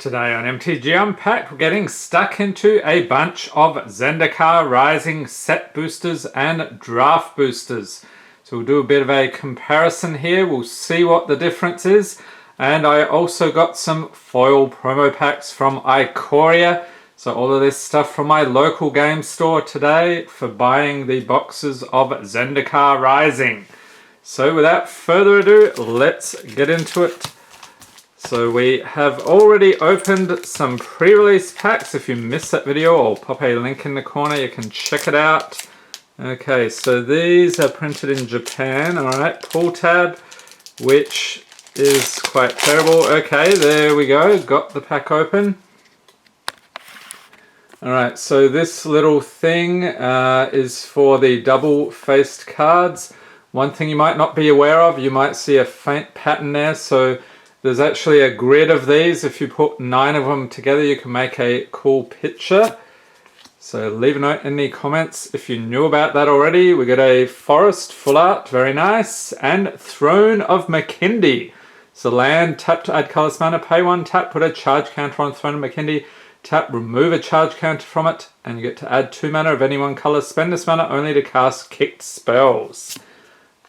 Today on MTG Unpacked, we're getting stuck into a bunch of Zendikar Rising set boosters and draft boosters. So we'll do a bit of a comparison here, we'll see what the difference is. And I also got some foil promo packs from Ikoria. So all of this stuff from my local game store today for buying the boxes of Zendikar Rising. So without further ado, let's get into it. So we have already opened some pre-release packs. If you missed that video, I'll pop a link in the corner, you can check it out. Okay, so these are printed in Japan, alright, pull tab, which is quite terrible. Okay, there we go, got the pack open. Alright, so this little thing is for the double-faced cards. One thing you might not be aware of, you might see a faint pattern there, so there's actually a grid of these. If you put 9 of them together, you can make a cool picture. So leave a note in the comments if you knew about that already. We got a Forest Full Art, very nice, and Throne of Makindi. So land, tap to add colorless mana, pay 1, tap, put a charge counter on Throne of Makindi, tap, remove a charge counter from it, and you get to add 2 mana of any one color. Spend this mana only to cast kicked spells.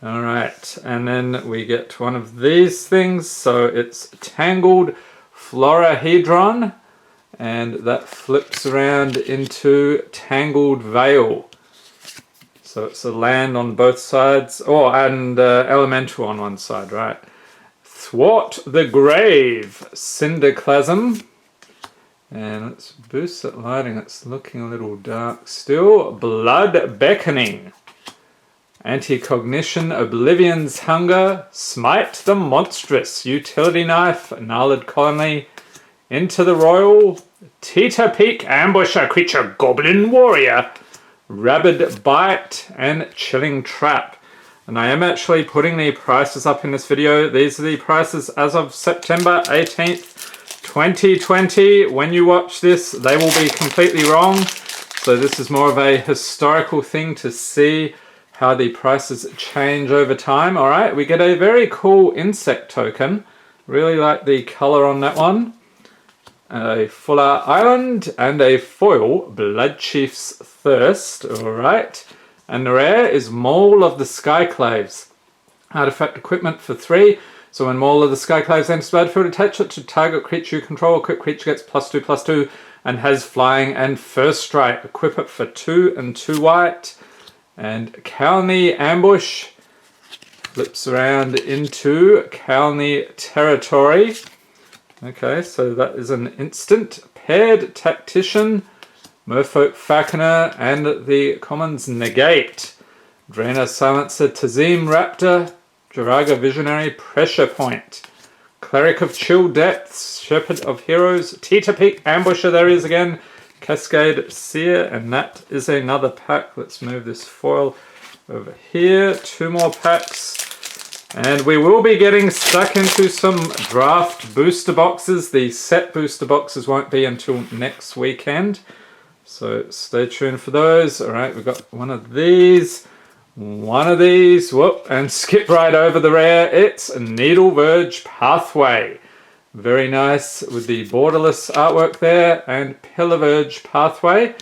Alright, and then we get one of these things, so it's Tangled Florahedron, and that flips around into Tangled Veil. So it's a land on both sides, and Elemental on one side, right. Thwart the Grave, Cinderclasm, and let's boost that lighting, it's looking a little dark still. Blood Beckoning. Anti-Cognition, Oblivion's Hunger, Smite the Monstrous, Utility Knife, Gnarled Colony, Into the Royal, Teeter Peak, Ambusher Creature, Goblin Warrior, Rabid Bite, and Chilling Trap. And I am actually putting the prices up in this video. These are the prices as of September 18th, 2020. When you watch this, they will be completely wrong. So this is more of a historical thing to see how the prices change over time. Alright, we get a very cool insect token. Really like the color on that one. A Full Art Island and a foil Bloodchief's Thirst. Alright, and the rare is Maul of the Skyclaves. Artifact equipment for 3. So when Maul of the Skyclaves enters the battlefield, attach it to target creature you control. Equipped creature gets +2/+2 and has flying and first strike. Equip it for 2 and 2 white. And Kalni Ambush flips around into Kalni Territory. Okay, so that is an instant. Paired Tactician, Merfolk Falconer, and the commons Negate. Draenor Silencer, Tazim Raptor, Jiraga Visionary, Pressure Point. Cleric of Chill Depths, Shepherd of Heroes, Teeter Peak Ambusher, there he is again. Cascade Seer, and that is another pack. Let's move this foil over here. 2 more packs. And we will be getting stuck into some draft booster boxes. The set booster boxes won't be until next weekend. So stay tuned for those. Alright, we've got one of these. Whoop, and skip right over the rare. It's Needle Verge Pathway. Very nice with the borderless artwork there, and Pillar Verge Pathway.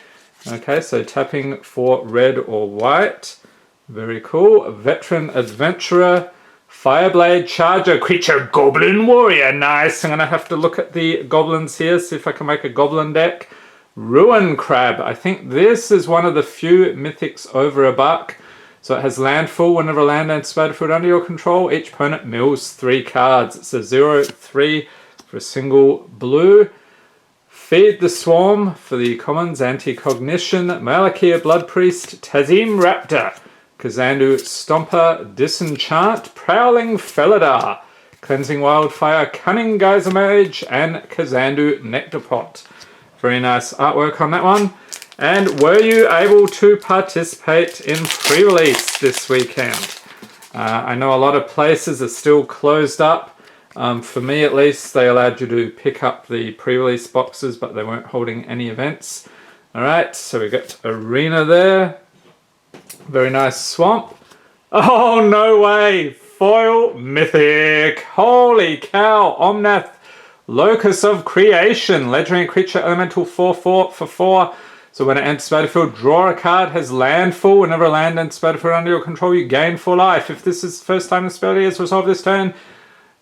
Okay, so tapping for red or white. Very cool. Veteran Adventurer, Fireblade Charger, Creature Goblin Warrior. Nice. I'm going to have to look at the goblins here, see if I can make a goblin deck. Ruin Crab. I think this is one of the few mythics over $1. So it has landfall. Whenever a land enters the battlefield under your control, each opponent mills 3 cards. It's a 0/3 for a single blue. Feed the Swarm for the commons, Anti-Cognition, Malakir Blood Priest, Tazim Raptor, Kazandu Stomper, Disenchant, Prowling Felidar, Cleansing Wildfire, Cunning Geyser Mage, and Kazandu Nectarpot. Very nice artwork on that one. And were you able to participate in pre-release this weekend? I know a lot of places are still closed up. For me at least, they allowed you to pick up the pre-release boxes, but they weren't holding any events. Alright, so we got Arena there. Very nice Swamp. Oh, no way! Foil Mythic! Holy cow! Omnath Locus of Creation, legendary creature, elemental 4/4 for 4. So when it enters battlefield, draw a card, has landfall. Whenever a land enters battlefield under your control, you gain 4 life. If this is the first time the spell is resolved this turn,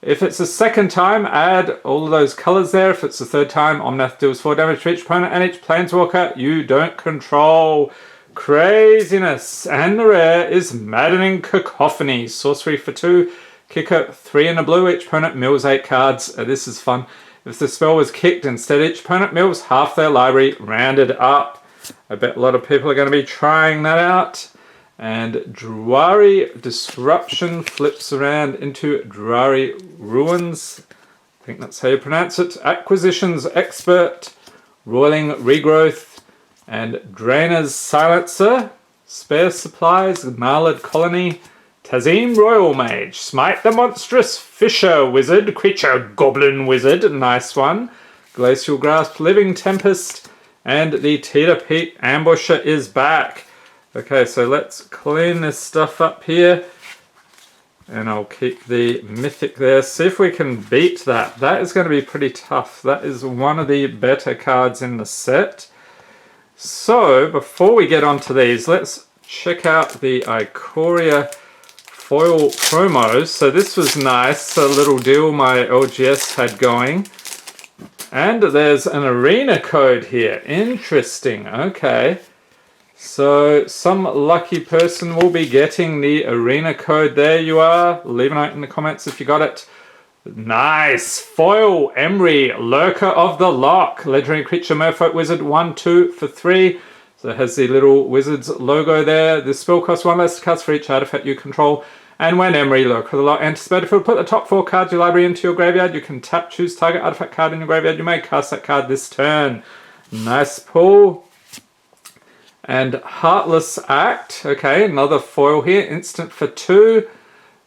if it's the second time, add all of those colors there. If it's the third time, Omnath deals 4 damage to each opponent and each planeswalker you don't control. Craziness. And the rare is Maddening Cacophony. Sorcery for 2. Kicker 3 in a blue. Each opponent mills 8 cards. This is fun. If the spell was kicked, instead each opponent mills half their library, rounded up. I bet a lot of people are going to be trying that out. And Druari Disruption flips around into Druari Ruins. I think that's how you pronounce it. Acquisitions Expert, Roiling Regrowth, and Drainer's Silencer. Spare Supplies, Marled Colony, Tazim Royal Mage, Smite the Monstrous Fisher Wizard, Creature Goblin Wizard, nice one. Glacial Grasp, Living Tempest, and the Teeter Peak Ambusher is back. Okay, so let's clean this stuff up here. And I'll keep the Mythic there. See if we can beat that. That is going to be pretty tough. That is one of the better cards in the set. So, before we get onto these, let's check out the Ikoria foil promos. So this was nice, a little deal my LGS had going. And there's an arena code here. Interesting, okay. So some lucky person will be getting the arena code. There you are. Leave a note in the comments if you got it. Nice. Foil Emery, Lurker of the Loch. Legendary creature, Merfolk Wizard, 1/2 for 3. So it has the little wizard's logo there. This spell costs 1 less to cast for each artifact you control. And when Emery, Lurker of the Loch, enters the battlefield, put the top 4 cards of your library into your graveyard. You can tap, choose target artifact card in your graveyard. You may cast that card this turn. Nice pull. And Heartless Act. Okay, another foil here. Instant for 2.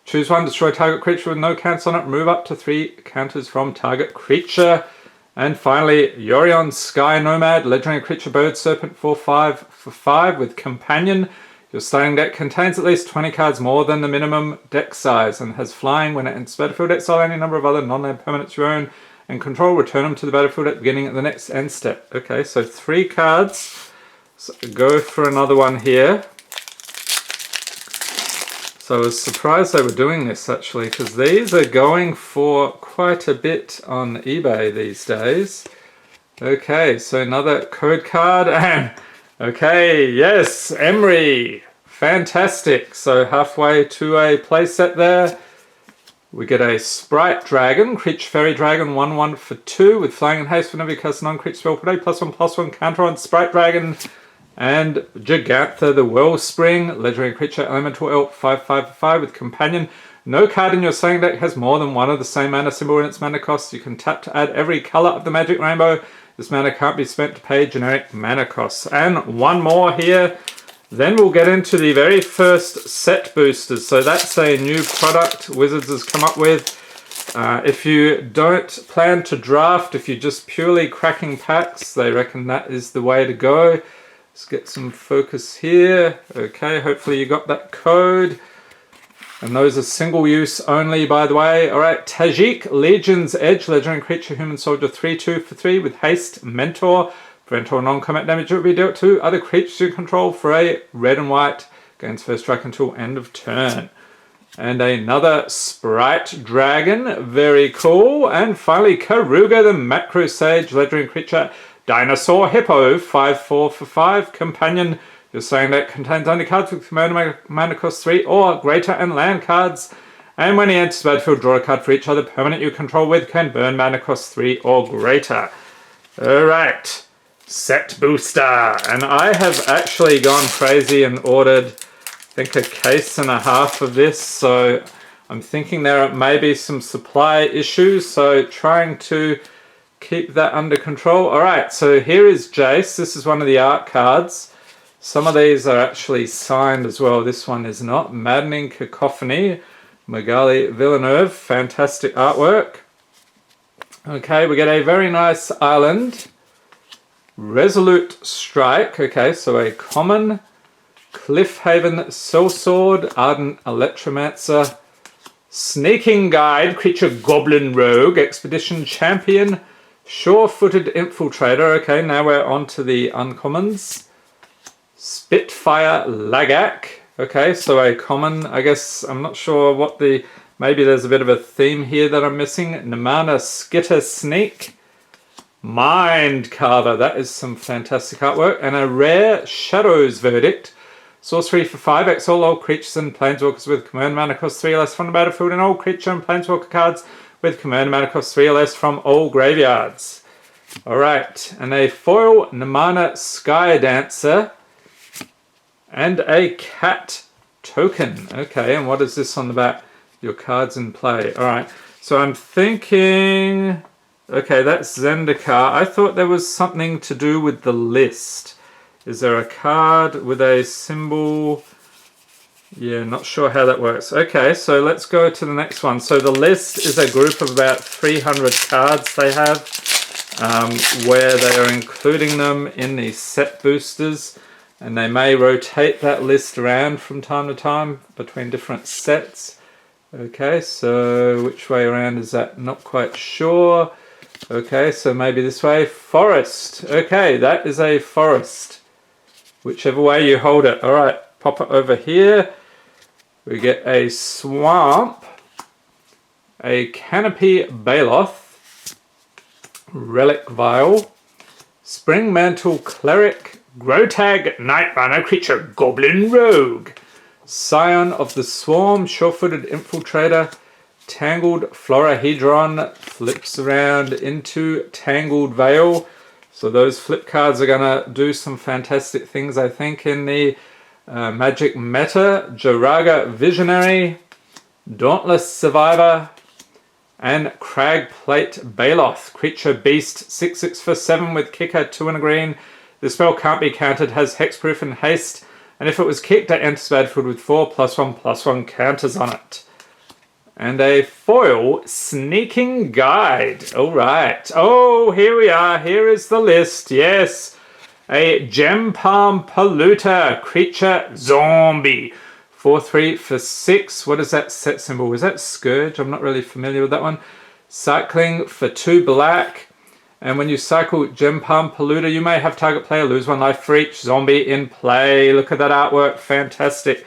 Choose 1, destroy target creature with no counts on it. Remove up to 3 counters from target creature. And finally, Yorion Sky Nomad, legendary creature, bird, serpent, 4/5 for 5 with companion. Your starting deck contains at least 20 cards more than the minimum deck size and has flying. When it enters battlefield, exile any number of other non-land permanents you own and control. Return them to the battlefield at the beginning of the next end step. Okay, so 3 cards. So go for another one here. So I was surprised they were doing this actually, because these are going for quite a bit on eBay these days. Okay, so another code card and okay, yes, Emery. Fantastic. So halfway to a playset there. We get a Sprite Dragon, Creature Fairy Dragon, 1/1 for 2 with Flying and Haste. Whenever you cast a non-creature spell, put a +1/+1 counter on Sprite Dragon. And Gigantha the Wellspring, legendary creature, elemental elf, 5/5 for 5 with companion. No card in your starting deck has more than one of the same mana symbol in its mana cost. You can tap to add every color of the magic rainbow. This mana can't be spent to pay generic mana costs. And one more here. Then we'll get into the very first set boosters. So that's a new product Wizards has come up with. If you don't plan to draft, if you're just purely cracking packs, they reckon that is the way to go. Let's get some focus here. Okay, hopefully you got that code. And those are single use only, by the way. Alright, Tajik, Legion's Edge, legendary creature, human soldier, 3/2 for 3 with haste, mentor. Prevent all non-combat damage will be dealt to other creatures you control for a red and white. Gains first strike until end of turn. And another Sprite Dragon, very cool. And finally, Karuga the Macro Sage, legendary creature, Dinosaur Hippo, 5/4 for 5, companion. Your starting deck contains only cards with mana cost 3 or greater and land cards. And when he enters the battlefield, draw a card for each other permanent you control with, can burn mana cost 3 or greater. Alright, set booster. And I have actually gone crazy and ordered, I think, a case and a half of this. So I'm thinking there may be some supply issues. So trying to keep that under control. Alright, so here is Jace. This is one of the art cards. Some of these are actually signed as well. This one is not. Maddening Cacophony, Magali Villeneuve. Fantastic artwork. Okay, we get a very nice island. Resolute Strike. Okay, so a common. Cliffhaven Sellsword, Ardent Electromancer, Sneaking Guide, Creature Goblin Rogue, Expedition Champion, Sure-Footed Infiltrator. Okay, now we're on to the uncommons. Spitfire Lagak. Okay, so a common, I guess, I'm not sure what the, maybe there's a bit of a theme here that I'm missing. Namana Skitter Sneak. Mind Carver, that is some fantastic artwork. And a rare Shadow's Verdict. Sorcery for 5, exile all creatures and planeswalkers with command mana cost 3 or less from the battlefield, and all creature and planeswalker cards with command mana cost 3 or less from all graveyards. Alright, and a foil Namana Sky Dancer. And a cat token. Okay, and what is this on the back? Your cards in play. Alright, so I'm thinking... Okay, that's Zendikar. I thought there was something to do with the list. Is there a card with a symbol? Yeah, not sure how that works. Okay, so let's go to the next one. So the list is a group of about 300 cards they have, where they are including them in the set boosters. And they may rotate that list around from time to time between different sets. Okay, so which way around is that? Not quite sure. Okay, so maybe this way. Forest. Okay, that is a forest. Whichever way you hold it. Alright, pop it over here. We get a swamp. A canopy Baloth. Relic Vial. Spring Mantle Cleric. Grotag Nightrunner Creature Goblin Rogue. Scion of the Swarm, Sure-Footed Infiltrator, Tangled Florahedron, flips around into Tangled Veil. So those flip cards are going to do some fantastic things, I think, in the Magic meta. Joraga Visionary, Dauntless Survivor, and Cragplate Baloth. Creature Beast, 6/6 for 7 with kicker, 2 and a green. The spell can't be countered, has hexproof and haste, and if it was kicked, it enters battlefield with 4+1/+1 counters on it. And a foil Sneaking Guide. Alright. Oh, here we are. Here is the list. Yes. A Gem Palm Polluter Creature Zombie. 4/3 for 6. What is that set symbol? Is that Scourge? I'm not really familiar with that one. Cycling for 2 black. And when you cycle Gem Palm Polluter, you may have target player lose 1 life for each zombie in play. Look at that artwork. Fantastic.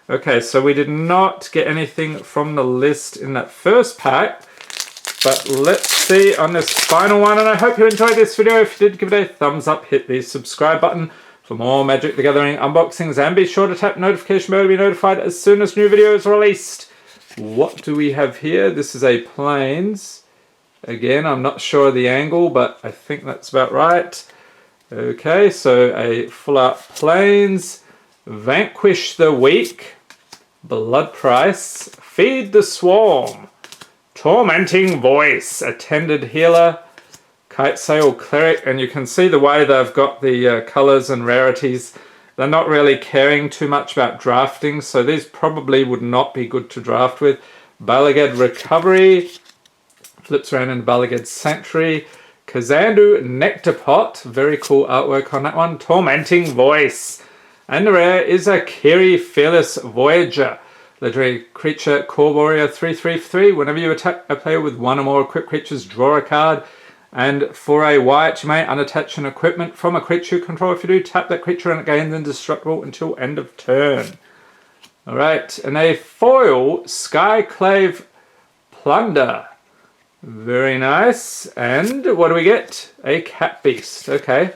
Okay, so we did not get anything from the list in that first pack. But let's see on this final one. And I hope you enjoyed this video. If you did, give it a thumbs up. Hit the subscribe button for more Magic the Gathering unboxings. And be sure to tap notification bell to be notified as soon as new videos are released. What do we have here? This is a Plains. Again, I'm not sure of the angle, but I think that's about right. Okay, so a full art Plains. Vanquish the Weak. Blood Price. Feed the Swarm. Tormenting Voice. Attended Healer. Kite Sail Cleric. And you can see the way they've got the colours and rarities. They're not really caring too much about drafting, so these probably would not be good to draft with. Balagad Recovery. Flips around in Balagad Sanctuary. Kazandu Nectarpot. Very cool artwork on that one. Tormenting Voice. And the rare is a Kiri Fearless Voyager. Legendary creature, Core Warrior, 3/3 for 3. Whenever you attack a player with 1 or more equipped creatures, draw a card. And for a white, you may unattach an equipment from a creature you control. If you do, tap that creature and it gains indestructible until end of turn. Alright, and a foil Skyclave Plunder. Very nice. And what do we get? A Cat Beast. Okay.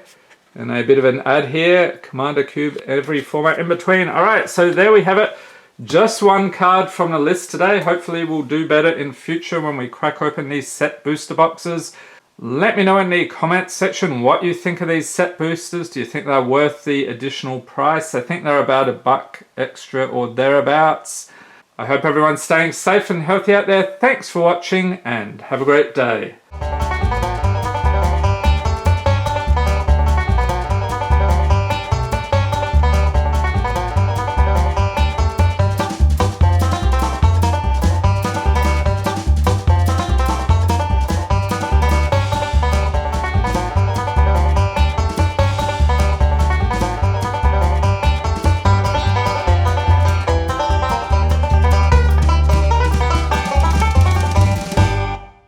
And a bit of an ad here. Commander Cube, every format in between. Alright, so there we have it. Just one card from the list today. Hopefully we'll do better in future when we crack open these set booster boxes. Let me know in the comments section what you think of these set boosters. Do you think they're worth the additional price? I think they're about $1 extra or thereabouts. I hope everyone's staying safe and healthy out there. Thanks for watching and have a great day.